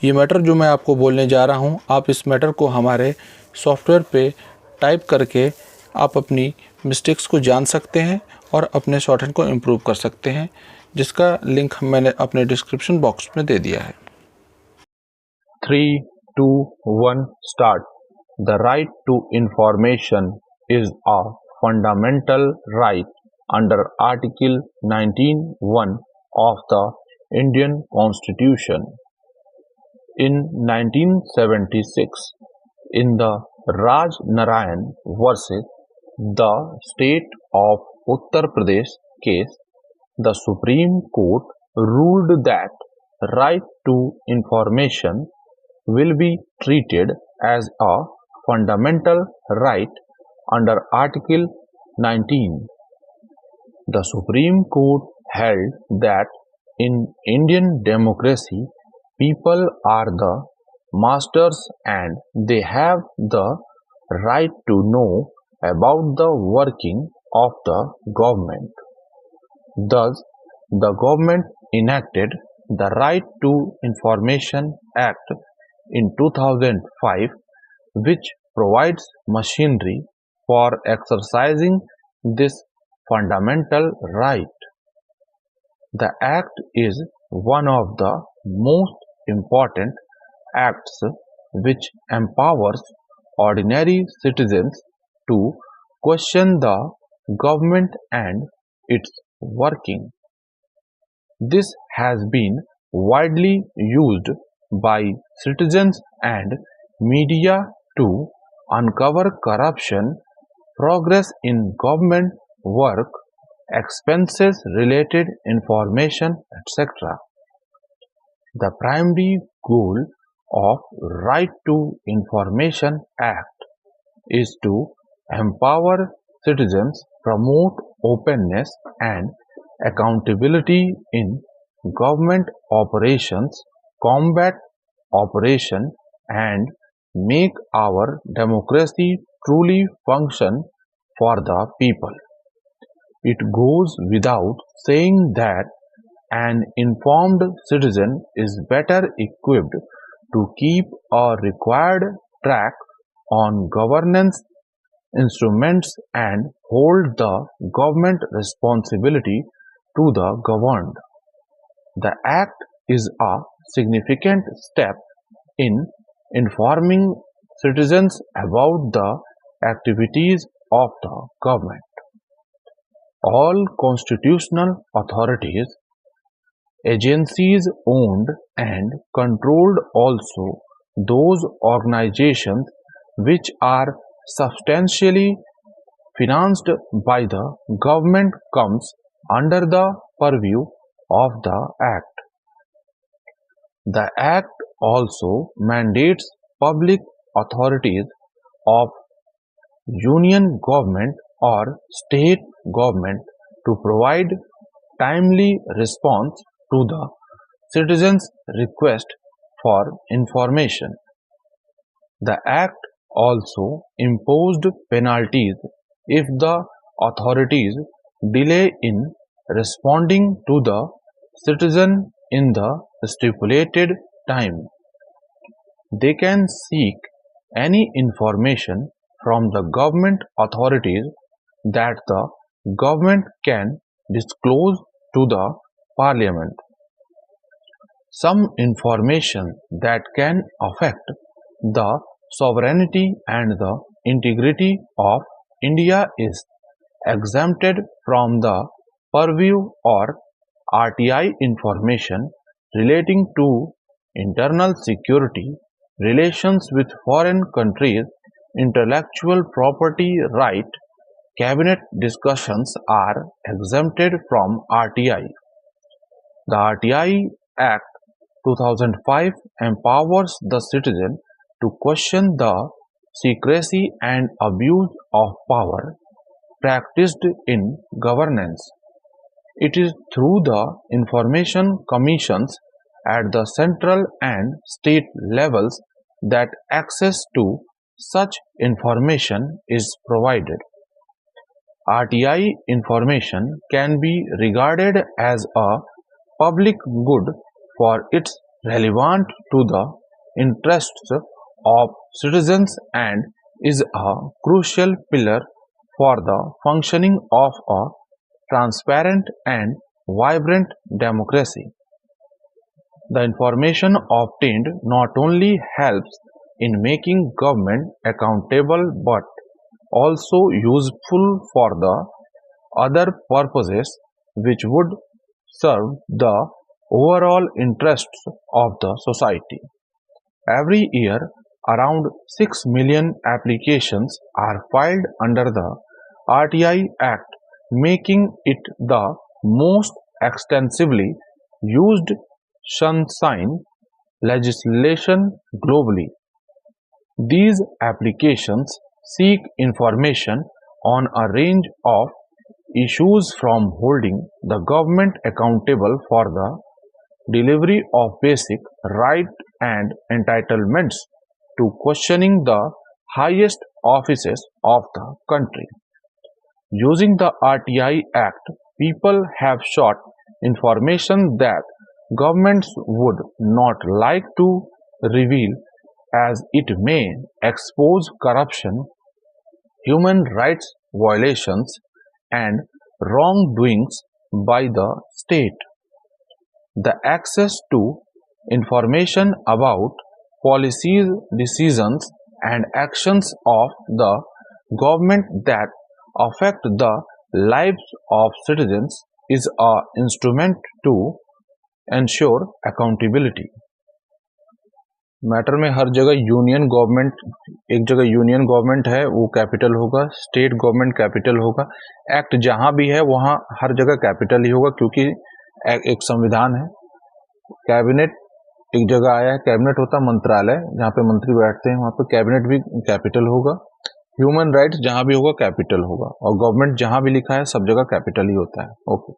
ये मैटर जो मैं आपको बोलने जा रहा हूँ, आप इस मैटर को हमारे सॉफ्टवेयर पे टाइप करके आप अपनी मिस्टेक्स को जान सकते हैं और अपने शॉर्टहैंड को इम्प्रूव कर सकते हैं, जिसका लिंक मैंने अपने डिस्क्रिप्शन बॉक्स में दे दिया है। 3, 2, 1, start. The right to information is a fundamental right under Article 19(1) of the Indian Constitution. In 1976, in the Raj Narayan versus the State of Uttar Pradesh case, the Supreme Court ruled that right to information will be treated as a fundamental right under Article 19. The Supreme Court held that in Indian democracy, people are the masters and they have the right to know about the working of the government. Thus, the government enacted the Right to Information Act in 2005, which provides machinery for exercising this fundamental right. The act is one of the most important acts which empowers ordinary citizens to question the government and its working. This has been widely used by citizens and media to uncover corruption, progress in government work, expenses related information, etc. The primary goal of Right to Information Act is to empower citizens, promote openness and accountability in government operations, combat oppression, and make our democracy truly function for the people. It goes without saying that an informed citizen is better equipped to keep a required track on governance instruments and hold the government responsibility to the governed. The Act is a significant step in informing citizens about the activities of the government. All constitutional authorities, agencies owned and controlled, also those organizations which are substantially financed by the government, comes under the purview of the Act. The Act also mandates public authorities of union government or state government to provide timely response to the citizens' request for information. The Act also imposed penalties if the authorities delay in responding to the citizen in the stipulated time. They can seek any information from the government authorities that the government can disclose to the Parliament. Some information that can affect the sovereignty and the integrity of India is exempted from the purview or RTI. Information relating to internal security, relations with foreign countries, intellectual property right, cabinet discussions are exempted from RTI. The RTI Act 2005 empowers the citizen to question the secrecy and abuse of power practiced in governance. It is through the information commissions at the central and state levels that access to such information is provided. RTI information can be regarded as a public good for its relevant to the interests of citizens and is a crucial pillar for the functioning of a transparent and vibrant democracy. The information obtained not only helps in making government accountable but also useful for the other purposes which would serve the overall interests of the society. Every year, around 6 million applications are filed under the RTI Act, making it the most extensively used sunshine legislation globally. These applications seek information on a range of issues from holding the government accountable for the delivery of basic rights and entitlements to questioning the highest offices of the country. Using the RTI Act, people have sought information that governments would not like to reveal as it may expose corruption, human rights violations, and wrongdoings by the state. The access to information about policies, decisions, and actions of the government that affect the lives of citizens is an instrument to ensure accountability. Matter में हर जगह union government, एक जगह union government है वो capital होगा, state government capital होगा, act जहां भी है वहां हर जगह कैपिटल ही होगा क्योंकि एक संविधान है। कैबिनेट एक जगह आया है, कैबिनेट होता मंत्रालय जहाँ पे मंत्री बैठते हैं, वहाँ पे कैबिनेट भी कैपिटल होगा। ह्यूमन राइट्स जहाँ भी होगा कैपिटल होगा और गवर्नमेंट जहाँ भी लिखा है सब जगह कैपिटल ही होता है। ओके।